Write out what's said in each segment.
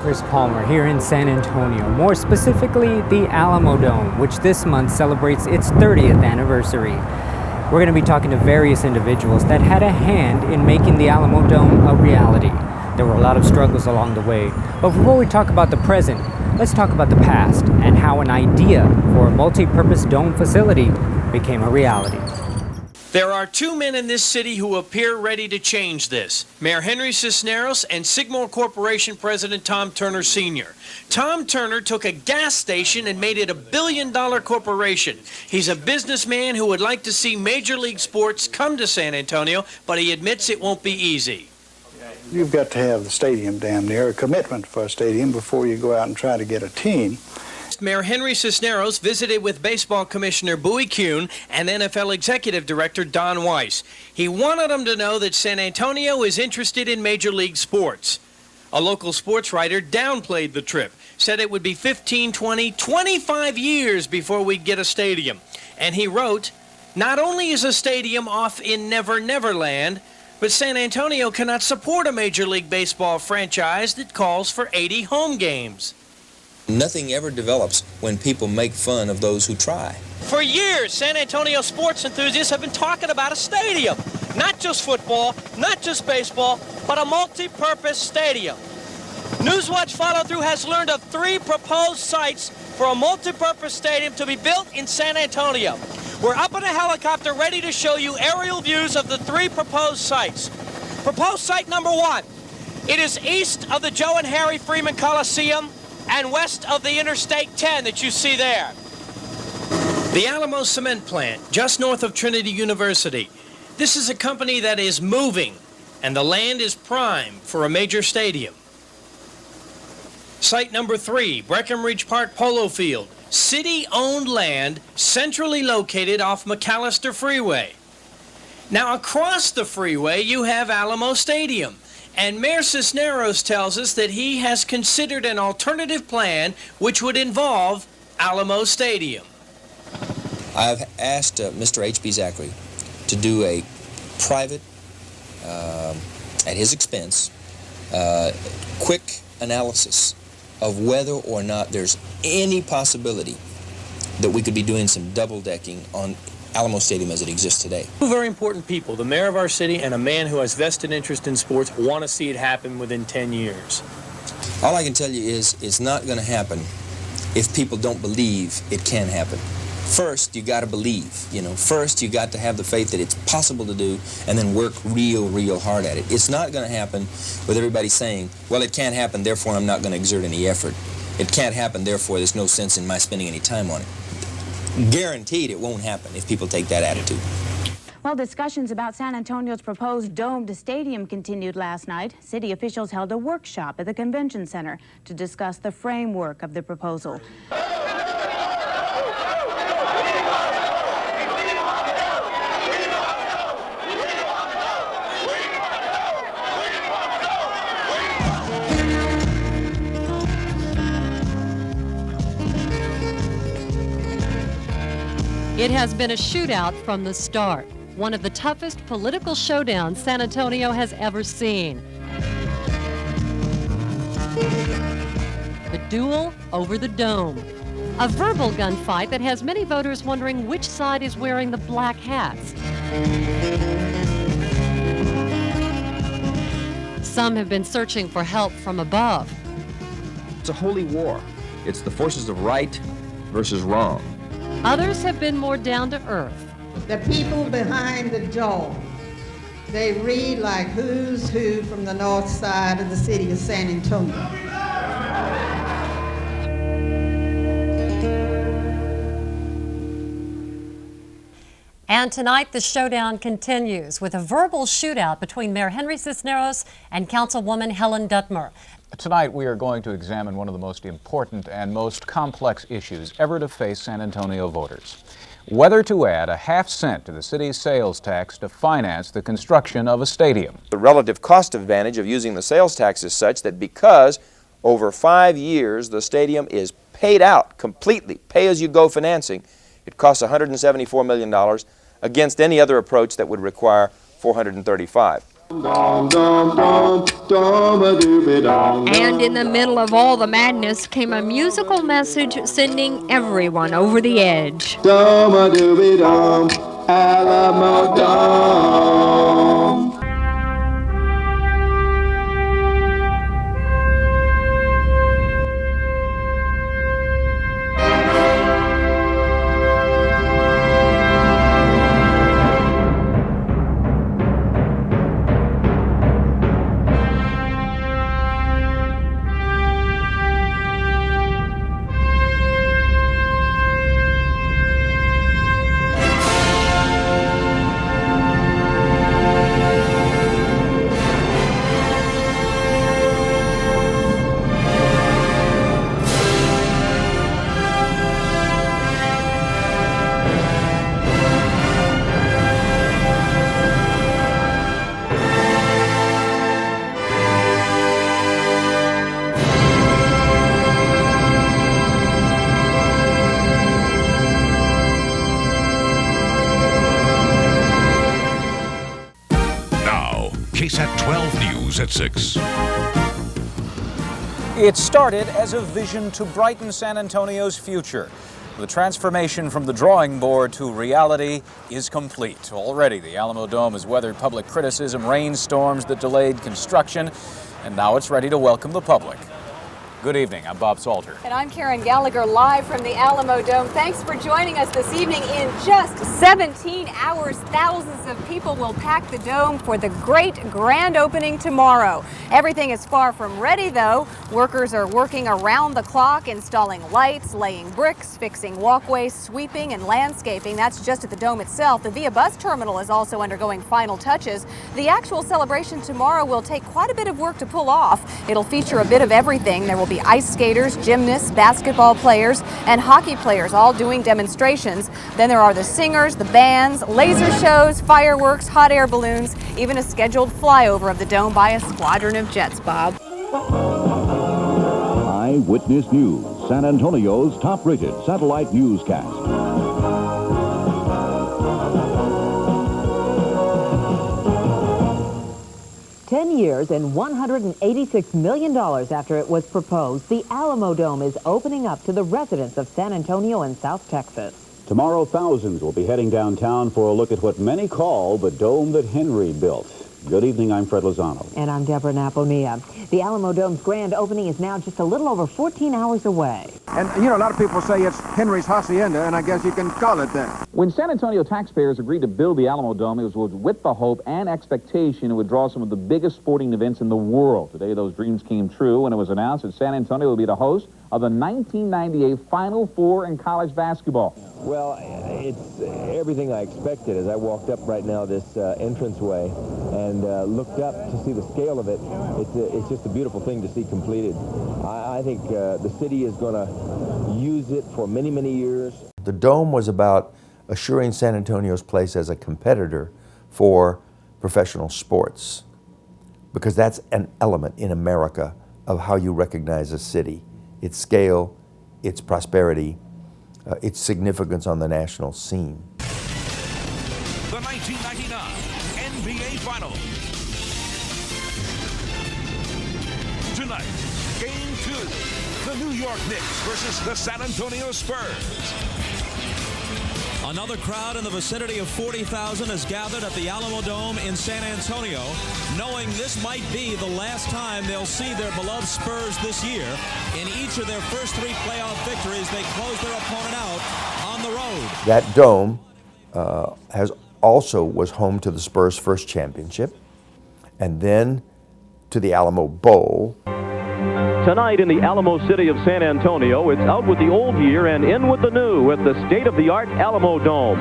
Chris Palmer here in San Antonio, more specifically the Alamodome, which this month celebrates its 30th anniversary. We're going to be talking to various individuals that had a hand in making the Alamodome a reality. There were a lot of struggles along the way, but before we talk about the present, let's talk about the past and how an idea for a multi-purpose dome facility became a reality. There are two men in this city who appear ready to change this. Mayor Henry Cisneros and Sigmore Corporation President Tom Turner Sr. Tom Turner took a gas station and made it $1 billion corporation. He's a businessman who would like to see Major League sports come to San Antonio, but he admits it won't be easy. You've got to have the stadium damn near, a commitment for a stadium before you go out and try to get a team. Mayor Henry Cisneros visited with Baseball Commissioner Bowie Kuhn and NFL Executive Director Don Weiss. He wanted them to know that San Antonio is interested in Major League sports. A local sports writer downplayed the trip, said it would be 15, 20, 25 years before we'd get a stadium. And he wrote, "Not only is a stadium off in Never Never Land, but San Antonio cannot support a Major League Baseball franchise that calls for 80 home games." Nothing ever develops when people make fun of those who try. For years, San Antonio sports enthusiasts have been talking about a stadium. Not just football, not just baseball, but a multi-purpose stadium. Newswatch follow-through has learned of 3 proposed sites for a multi-purpose stadium to be built in San Antonio. We're up in a helicopter ready to show you aerial views of the 3 proposed sites. Proposed site number 1. It is east of the Joe and Harry Freeman Coliseum and west of the Interstate 10 that you see there. The Alamo Cement Plant, just north of Trinity University. This is a company that is moving, and the land is prime for a major stadium. Site number 3, Breckenridge Park Polo Field. City-owned land, centrally located off McAllister Freeway. Now, across the freeway, you have Alamo Stadium. And Mayor Cisneros tells us that he has considered an alternative plan which would involve Alamo Stadium. I've asked Mr. H.B. Zachary to do a private, at his expense, quick analysis of whether or not there's any possibility that we could be doing some double decking on Alamo Stadium as it exists today. Two very important people, the mayor of our city and a man who has vested interest in sports, want to see it happen within 10 years. All I can tell you is it's not going to happen if people don't believe it can happen. First, you got to believe, First, you got to have the faith that it's possible to do and then work real hard at it. It's not going to happen with everybody saying, well, it can't happen, therefore I'm not going to exert any effort. It can't happen, therefore there's no sense in my spending any time on it. Guaranteed it won't happen if people take that attitude. Well, discussions about San Antonio's proposed domed stadium continued last night. City officials held a workshop at the convention center to discuss the framework of the proposal. It has been a shootout from the start, one of the toughest political showdowns San Antonio has ever seen. The duel over the dome, a verbal gunfight that has many voters wondering which side is wearing the black hats. Some have been searching for help from above. It's a holy war. It's the forces of right versus wrong. Others have been more down to earth. The people behind the dome, they read like who's who from the north side of the city of San Antonio. And tonight the showdown continues with a verbal shootout between Mayor Henry Cisneros and Councilwoman Helen Duttmer. Tonight we are going to examine one of the most important and most complex issues ever to face San Antonio voters. Whether to add a half cent to the city's sales tax to finance the construction of a stadium. The relative cost advantage of using the sales tax is such that because over 5 years the stadium is paid out completely, pay-as-you-go financing, it costs $174 million against any other approach that would require $435. And in the middle of all the madness came a musical message sending everyone over the edge. Alamodome. KSAT 12 News at 6. It started as a vision to brighten San Antonio's future. The transformation from the drawing board to reality is complete. Already, the Alamodome has weathered public criticism, rainstorms that delayed construction, and now it's ready to welcome the public. Good evening, I'm Bob Salter. And I'm Karen Gallagher, live from the Alamodome. Thanks for joining us this evening. In just 17 hours, thousands of people will pack the dome for the great grand opening tomorrow. Everything is far from ready, though. Workers are working around the clock, installing lights, laying bricks, fixing walkways, sweeping, and landscaping. That's just at the dome itself. The Via Bus Terminal is also undergoing final touches. The actual celebration tomorrow will take quite a bit of work to pull off. It'll feature a bit of everything. There will be ice skaters, gymnasts, basketball players, and hockey players all doing demonstrations. Then there are the singers, the bands, laser shows, fireworks, hot air balloons, even a scheduled flyover of the dome by a squadron of jets, Bob. Eyewitness News, San Antonio's top-rated satellite newscast. 10 years and $186 million after it was proposed, the Alamodome is opening up to the residents of San Antonio and South Texas. Tomorrow, thousands will be heading downtown for a look at what many call the dome that Henry built. Good evening, I'm Fred Lozano. And I'm Deborah Naponia. The Alamodome's grand opening is now just a little over 14 hours away. And, you know, a lot of people say it's Henry's hacienda, and I guess you can call it that. When San Antonio taxpayers agreed to build the Alamodome, it was with the hope and expectation it would draw some of the biggest sporting events in the world. Today, those dreams came true when it was announced that San Antonio would be the host of the 1998 Final Four in college basketball. Well, it's everything I expected. As I walked up right now this entranceway and looked up to see the scale of it, it's just a beautiful thing to see completed. I think the city is going to use it for many, many years. The Dome was about assuring San Antonio's place as a competitor for professional sports, because that's an element in America of how you recognize a city. Its scale, its prosperity, its significance on the national scene. The 1999 NBA Finals. Tonight, Game 2, the New York Knicks versus the San Antonio Spurs. Another crowd in the vicinity of 40,000 is gathered at the Alamodome in San Antonio, knowing this might be the last time they'll see their beloved Spurs this year. In each of their first 3 playoff victories, they close their opponent out on the road. That Dome was home to the Spurs' first championship, and then to the Alamo Bowl. Tonight in the Alamo City of San Antonio, it's out with the old year and in with the new at the state-of-the-art Alamodome.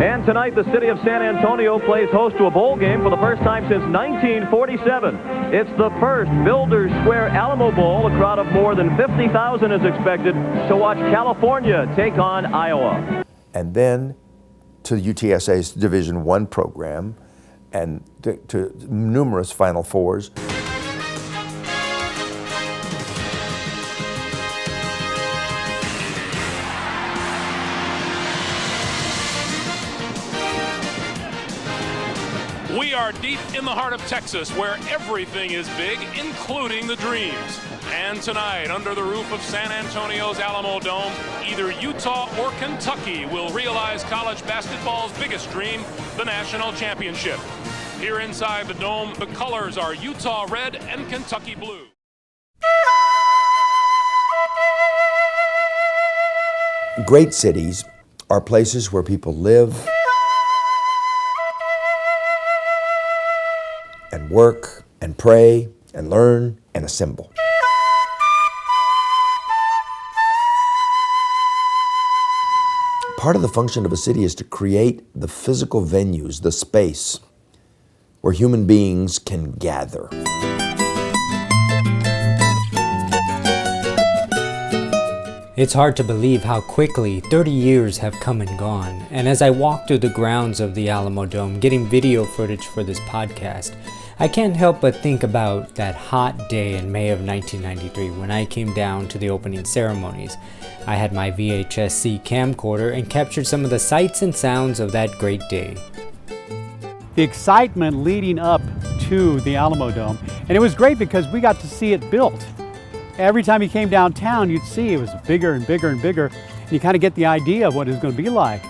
And tonight, the city of San Antonio plays host to a bowl game for the first time since 1947. It's the first Builders Square Alamo Bowl. A crowd of more than 50,000 is expected to watch California take on Iowa. And then to UTSA's Division I program, and to numerous Final Fours. We are deep in the heart of Texas, where everything is big, including the dreams. And tonight, under the roof of San Antonio's Alamodome, either Utah or Kentucky will realize college basketball's biggest dream, the national championship. Here inside the dome, the colors are Utah red and Kentucky blue. Great cities are places where people live and work and pray and learn and assemble. Part of the function of a city is to create the physical venues, the space where human beings can gather. It's hard to believe how quickly 30 years have come and gone, and as I walk through the grounds of the Alamodome getting video footage for this podcast, I can't help but think about that hot day in May of 1993 when I came down to the opening ceremonies. I had my VHS-C camcorder and captured some of the sights and sounds of that great day. The excitement leading up to the Alamodome, and it was great because we got to see it built. Every time you came downtown, you'd see it was bigger and bigger and bigger, and you kind of get the idea of what it was going to be like.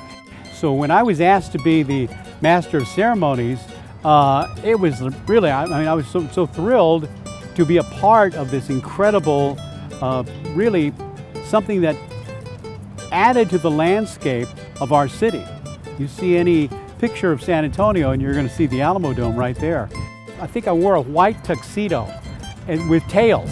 So when I was asked to be the Master of Ceremonies, it was really, I was so thrilled to be a part of this incredible, really something that added to the landscape of our city. You see any picture of San Antonio and you're going to see the Alamodome right there. I think I wore a white tuxedo and with tails.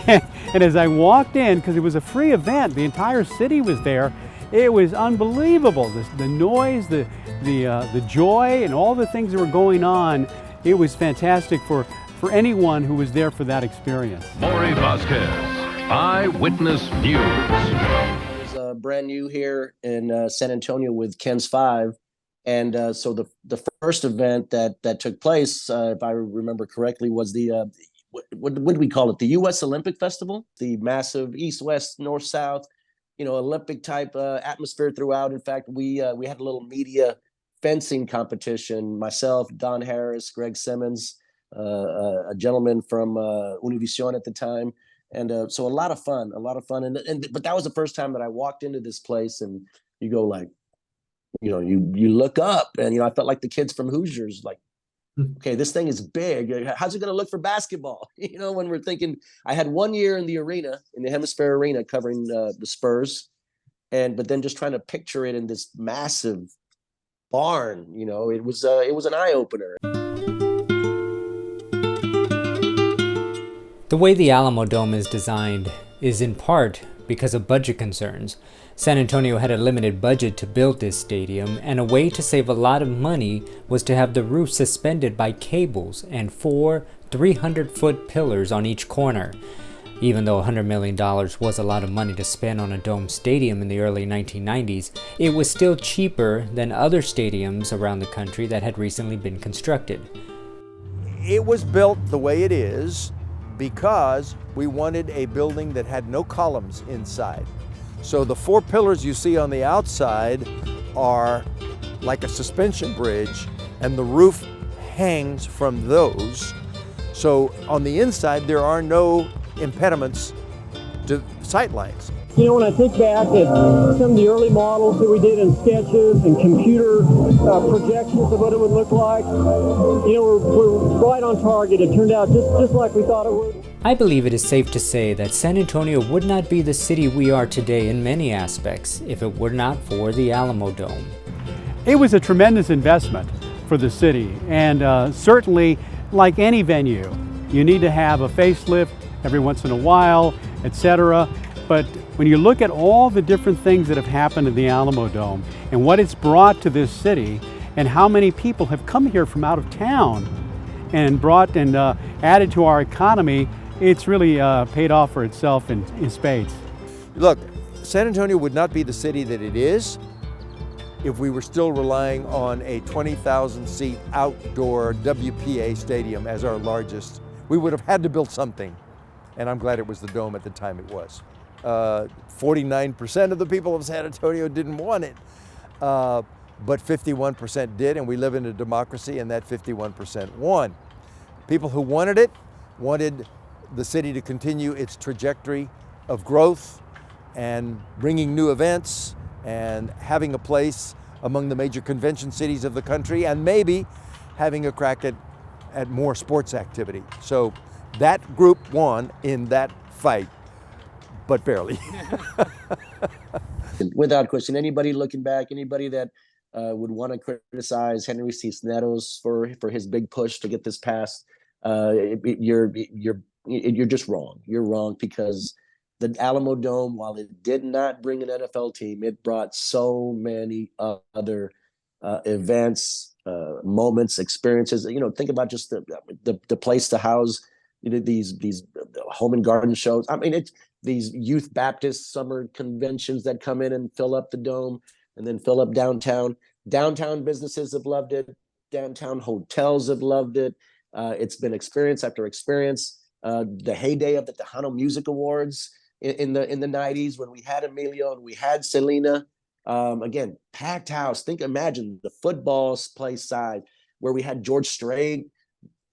And as I walked in, because it was a free event, the entire city was there, it was unbelievable. The noise, the joy, and all the things that were going on, it was fantastic for anyone who was there for that experience. Maury Vasquez, Eyewitness News. I was brand new here in San Antonio with Ken's Five. And so the first event that took place, if I remember correctly, was the what do we call it? The U.S. Olympic Festival, the massive east, west, north, south, Olympic type atmosphere throughout. In fact, we had a little media fencing competition. Myself, Don Harris, Greg Simmons, a gentleman from Univision at the time, and so a lot of fun. But that was the first time that I walked into this place, and you go like, you look up, and I felt like the kids from Hoosiers, like, okay, this thing is big. How's it going to look for basketball? When we're thinking, I had 1 year in the arena, in the Hemisphere Arena, covering the Spurs, but then just trying to picture it in this massive barn. It was an eye opener. The way the Alamodome is designed is in part because of budget concerns. San Antonio had a limited budget to build this stadium, and a way to save a lot of money was to have the roof suspended by cables and 4 300-foot pillars on each corner. Even though $100 million was a lot of money to spend on a dome stadium in the early 1990s, it was still cheaper than other stadiums around the country that had recently been constructed. It was built the way it is because we wanted a building that had no columns inside. So the 4 pillars you see on the outside are like a suspension bridge, and the roof hangs from those. So on the inside, there are no impediments to sight lines. When I think back at some of the early models that we did in sketches and computer projections of what it would look like, we're right on target. It turned out just like we thought it would. I believe it is safe to say that San Antonio would not be the city we are today in many aspects if it were not for the Alamodome. It was a tremendous investment for the city, and certainly, like any venue, you need to have a facelift every once in a while, etc. But when you look at all the different things that have happened in the Alamodome and what it's brought to this city, and how many people have come here from out of town and brought and added to our economy, it's really paid off for itself in spades. Look, San Antonio would not be the city that it is if we were still relying on a 20,000-seat outdoor WPA stadium as our largest. We would have had to build something, and I'm glad it was the Dome at the time it was. 49% of the people of San Antonio didn't want it. but 51% did, and we live in a democracy, and that 51% won. People who wanted it wanted the city to continue its trajectory of growth and bringing new events and having a place among the major convention cities of the country, and maybe having a crack at more sports activity. So that group won in that fight, but barely. Without question, anybody looking back, anybody that would want to criticize Henry Cisneros for his big push to get this passed, you're just wrong. You're wrong, because the Alamodome, while it did not bring an NFL team, it brought so many other events, moments, experiences. You know, think about just the place to house these home and garden shows. I mean, it's these youth Baptist summer conventions that come in and fill up the dome and then fill up downtown. Downtown businesses have loved it. Downtown hotels have loved it. It's been experience after experience. The heyday of the Tejano Music Awards in the 90s, when we had Emilio and we had Selena. Again, packed house. Imagine the football play side where we had George Strait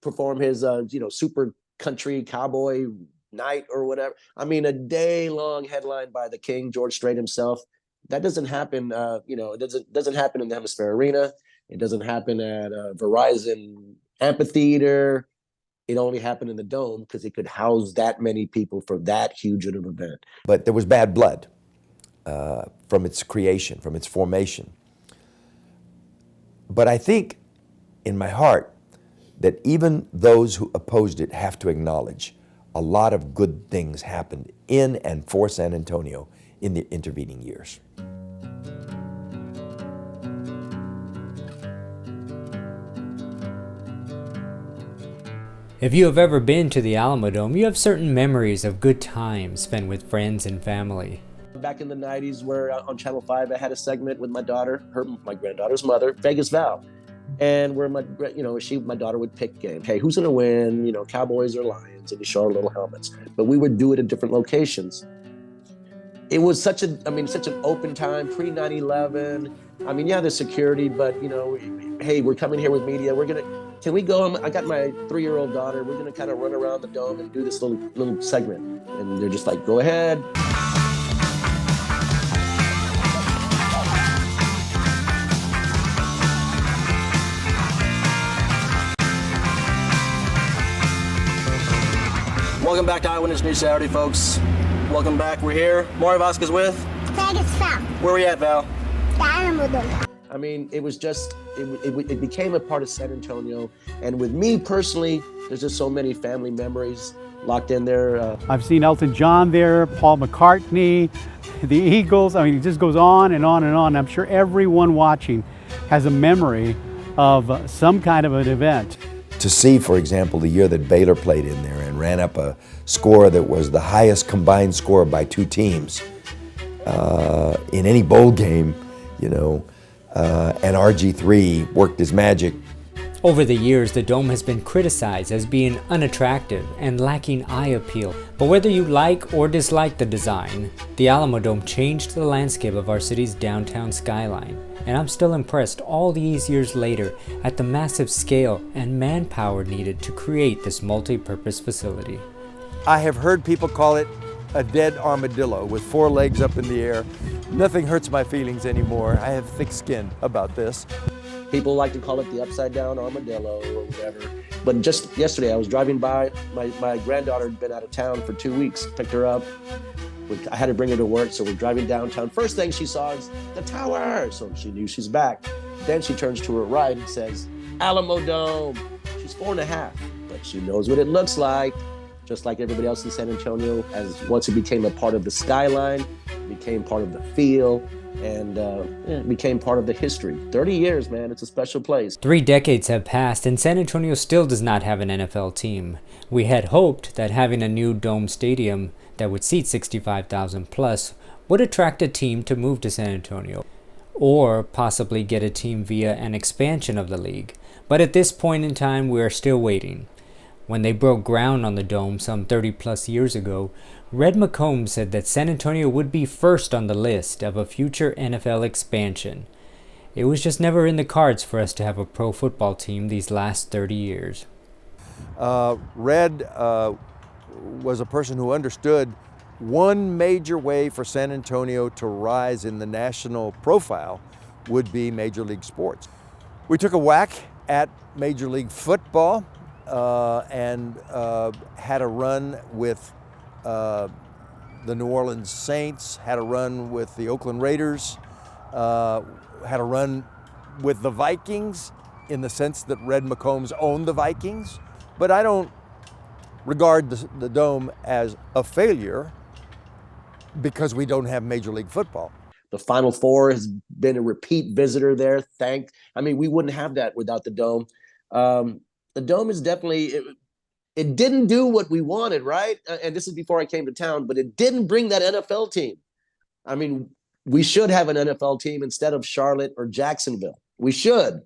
perform his super country cowboy night or whatever. I mean, a day-long headline by the King, George Strait himself. That doesn't happen. It doesn't happen in the Hemisphere Arena. It doesn't happen at Verizon Amphitheater. It only happened in the Dome because it could house that many people for that huge of an event. But there was bad blood from its creation, from its formation. But I think in my heart that even those who opposed it have to acknowledge a lot of good things happened in and for San Antonio in the intervening years. If you have ever been to the Alamodome, you have certain memories of good times spent with friends and family. Back in the 90s, where on Channel 5, I had a segment with my daughter, my granddaughter's mother, Vegas Val. And where my daughter would pick game. Hey, who's going to win? Cowboys or Lions? And you show our little helmets. But we would do it at different locations. It was such an open time, pre 9/11. I mean, yeah, there's security, but hey, we're coming here with media. Can we go? I got my 3-year-old daughter. We're gonna kind of run around the dome and do this little segment. And they're just like, go ahead. Welcome back to Eyewitness News Saturday, folks. Welcome back. We're here. Mario Vasquez with Vegas Val. Where are we at, Val? The Alamodome. I mean, it was just, it became a part of San Antonio. And with me personally, there's just so many family memories locked in there. I've seen Elton John there, Paul McCartney, the Eagles. I mean, it just goes on and on and on. I'm sure everyone watching has a memory of some kind of an event. To see, for example, the year that Baylor played in there and ran up a score that was the highest combined score by two teams in any bowl game, and RG3 worked his magic. Over the years, the Dome has been criticized as being unattractive and lacking eye appeal. But whether you like or dislike the design, the Alamodome changed the landscape of our city's downtown skyline. And I'm still impressed all these years later at the massive scale and manpower needed to create this multi-purpose facility. I have heard people call it a dead armadillo with 4 legs up in the air. Nothing hurts my feelings anymore. I have thick skin about this. People like to call it the upside down armadillo or whatever. But just yesterday, I was driving by. My granddaughter had been out of town for 2 weeks. Picked her up. I had to bring her to work, so we're driving downtown. First thing she saw is the tower, so she knew she's back. Then she turns to her right and says, Alamodome. She's 4.5, but she knows what it looks like. Just like everybody else in San Antonio, as once it became a part of the skyline, it became part of the feel, and it became part of the history. 30 years, man, it's a special place. 3 decades have passed and San Antonio still does not have an NFL team. We had hoped that having a new dome stadium that would seat 65,000 plus would attract a team to move to San Antonio, or possibly get a team via an expansion of the league. But at this point in time, we are still waiting. When they broke ground on the Dome some 30 plus years ago, Red McComb said that San Antonio would be first on the list of a future NFL expansion. It was just never in the cards for us to have a pro football team these last 30 years. Red was a person who understood one major way for San Antonio to rise in the national profile would be Major League sports. We took a whack at Major League football and had a run with the New Orleans Saints, had a run with the Oakland Raiders, had a run with the Vikings in the sense that Red McCombs owned the Vikings. But I don't regard the Dome as a failure because we don't have Major League football. The Final Four has been a repeat visitor there. We wouldn't have that without the Dome. The Dome is definitely, it didn't do what we wanted, right? And this is before I came to town, but it didn't bring that NFL team. I mean, we should have an NFL team instead of Charlotte or Jacksonville. We should,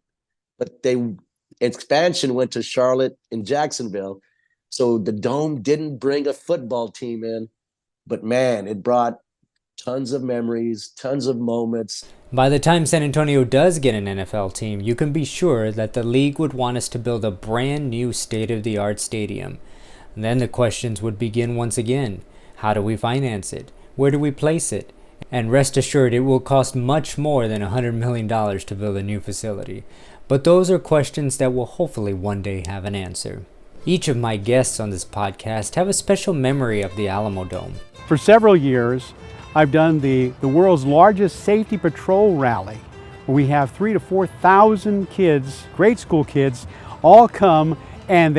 but expansion went to Charlotte and Jacksonville. So the Dome didn't bring a football team in, but man, it brought tons of memories, tons of moments. By the time San Antonio does get an NFL team, you can be sure that the league would want us to build a brand new state-of-the-art stadium. And then the questions would begin once again. How do we finance it? Where do we place it? And rest assured, it will cost much more than $100 million to build a new facility. But those are questions that will hopefully one day have an answer. Each of my guests on this podcast have a special memory of the Alamodome. For several years, I've done the world's largest safety patrol rally, where we have 3,000 to 4,000 kids, grade school kids, all come, and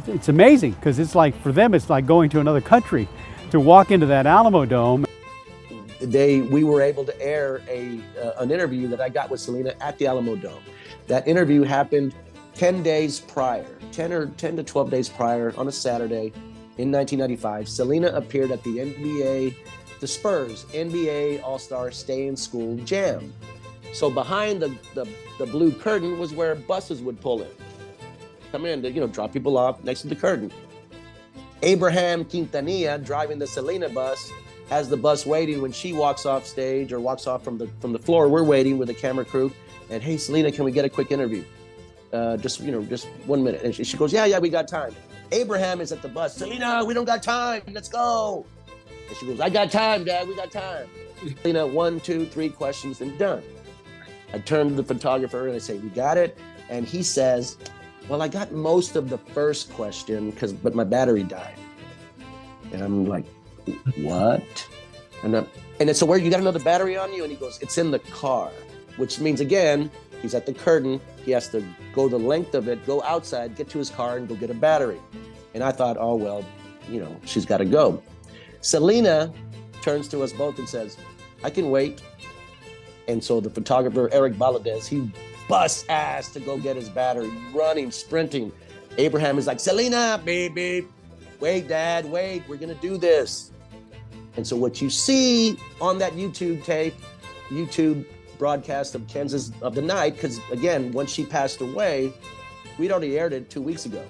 it's amazing because it's like, for them, it's like going to another country to walk into that Alamodome. We were able to air an interview that I got with Selena at the Alamodome. That interview happened 10 days prior, 10 to 12 days prior on a Saturday in 1995. Selena appeared at the Spurs NBA All-Star Stay in School Jam. So behind the blue curtain was where buses would pull in, come in to drop people off next to the curtain. Abraham Quintanilla driving the Selena bus has the bus waiting when she walks off stage or walks off from the floor. We're waiting with the camera crew, and hey, Selena, can we get a quick interview? Just 1 minute. And she goes, yeah, we got time. Abraham is at the bus. Selena, we don't got time. Let's go. And she goes, I got time, Dad. We got time. Selena, 1, 2, 3 questions and done. I turn to the photographer and I say, we got it. And he says, well, I got most of the first question, but my battery died. And I'm like, what? And so where you got another battery on you? And he goes, it's in the car, which means, again, he's at the curtain. He has to go the length of it, go outside, get to his car and go get a battery. And I thought, oh, well, she's got to go. Selena turns to us both and says, I can wait. And so the photographer, Eric Valadez, he busts ass to go get his battery, running, sprinting. Abraham is like, Selena, baby, wait, Dad, wait, we're going to do this. And so what you see on that YouTube broadcast of Kansas of the night, because again, once she passed away, we'd already aired it 2 weeks ago.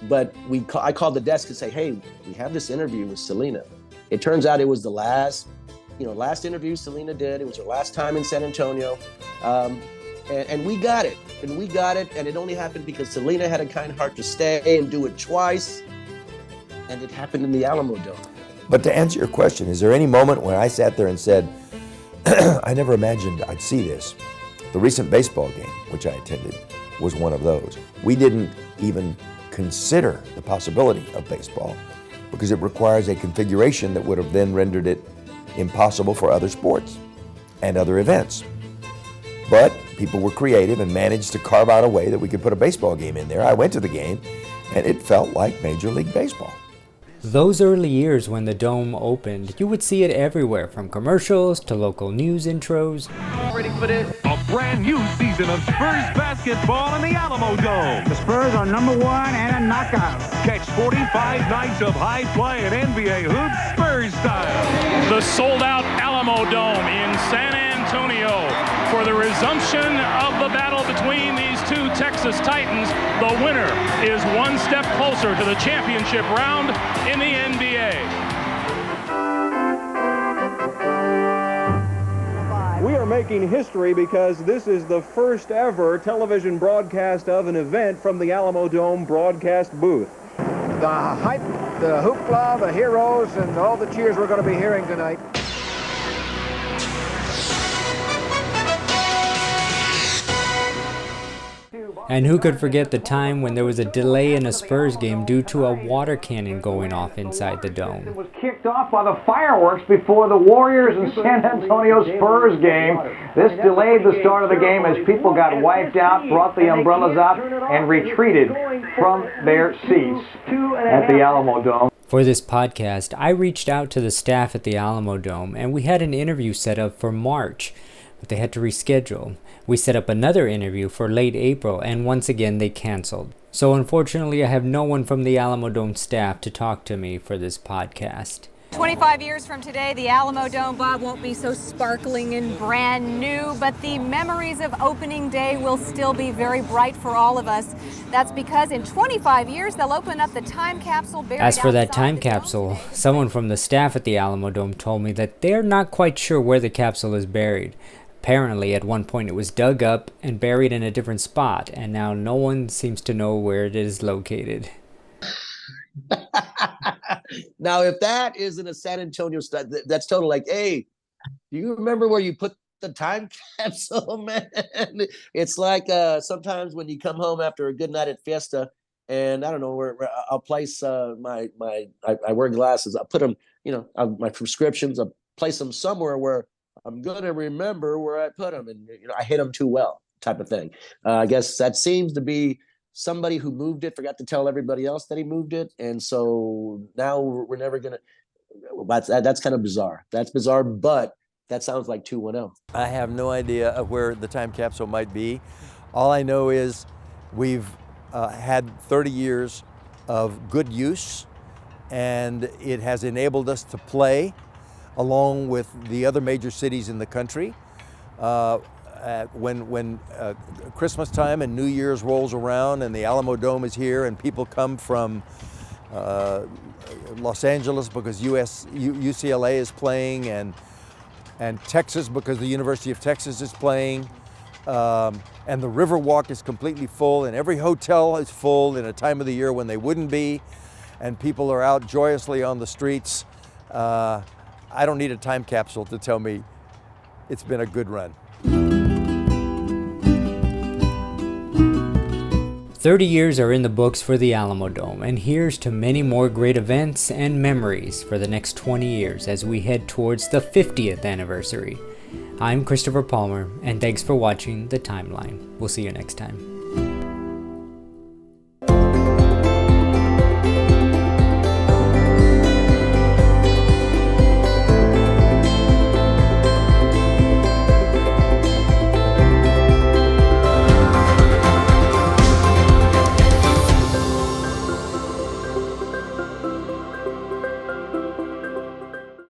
But I called the desk and say, hey, we have this interview with Selena. It turns out it was the last interview Selena did. It was her last time in San Antonio. And we got it. And it only happened because Selena had a kind heart to stay and do it twice. And it happened in the Alamodome. But to answer your question, is there any moment when I sat there and said, I never imagined I'd see this? The recent baseball game, which I attended, was one of those. We didn't even consider the possibility of baseball because it requires a configuration that would have then rendered it impossible for other sports and other events. But people were creative and managed to carve out a way that we could put a baseball game in there. I went to the game and it felt like Major League Baseball. Those early years when the Dome opened, you would see it everywhere, from commercials to local news intros. Ready for this? A brand new season of Spurs basketball in the Alamodome. The Spurs are #1 and a knockout. Catch 45 nights of high-flying NBA hoops Spurs style. The sold-out Alamodome in San Antonio for the resumption of the battle between these two Texas Titans. The winner is one step closer to the championship round in the NBA. We are making history because this is the first ever television broadcast of an event from the Alamodome broadcast booth. The hype, the hoopla, the heroes, and all the cheers we're going to be hearing tonight. And who could forget the time when there was a delay in a Spurs game due to a water cannon going off inside the dome. It was kicked off by the fireworks before the Warriors and San Antonio Spurs game. This delayed the start of the game as people got wiped out, brought the umbrellas out, and retreated from their seats at the Alamodome. For this podcast, I reached out to the staff at the Alamodome, and we had an interview set up for March, but they had to reschedule. We set up another interview for late April, and once again they canceled. So unfortunately, I have no one from the Alamodome staff to talk to me for this podcast. 25 years from today, the Alamodome, Bob, won't be so sparkling and brand new, but the memories of opening day will still be very bright for all of us. That's because in 25 years, they'll open up the time capsule buried As for that outside time the dome. capsule, someone from the staff at the Alamodome told me that they're not quite sure where the capsule is buried. Apparently, at one point it was dug up and buried in a different spot, and now no one seems to know where it is located. Now, if that isn't a San Antonio stuff, that's total like, hey, do you remember where you put the time capsule, man? It's like sometimes when you come home after a good night at Fiesta, and I don't know where I'll place I wear glasses. I'll put them, my prescriptions. I'll place them somewhere where I'm gonna remember where I put them, and I hit them too well, type of thing. I guess that seems to be somebody who moved it, forgot to tell everybody else that he moved it, and so now we're never gonna. That's kind of bizarre. That's bizarre, but that sounds like 210. I have no idea of where the time capsule might be. All I know is we've had 30 years of good use, and it has enabled us to play along with the other major cities in the country. When Christmas time and New Year's rolls around and the Alamodome is here and people come from Los Angeles because UCLA is playing and Texas because the University of Texas is playing, and the Riverwalk is completely full and every hotel is full in a time of the year when they wouldn't be, and people are out joyously on the streets. I don't need a time capsule to tell me it's been a good run. 30 years are in the books for the Alamodome, and here's to many more great events and memories for the next 20 years as we head towards the 50th anniversary. I'm Christopher Palmer, and thanks for watching The Timeline. We'll see you next time.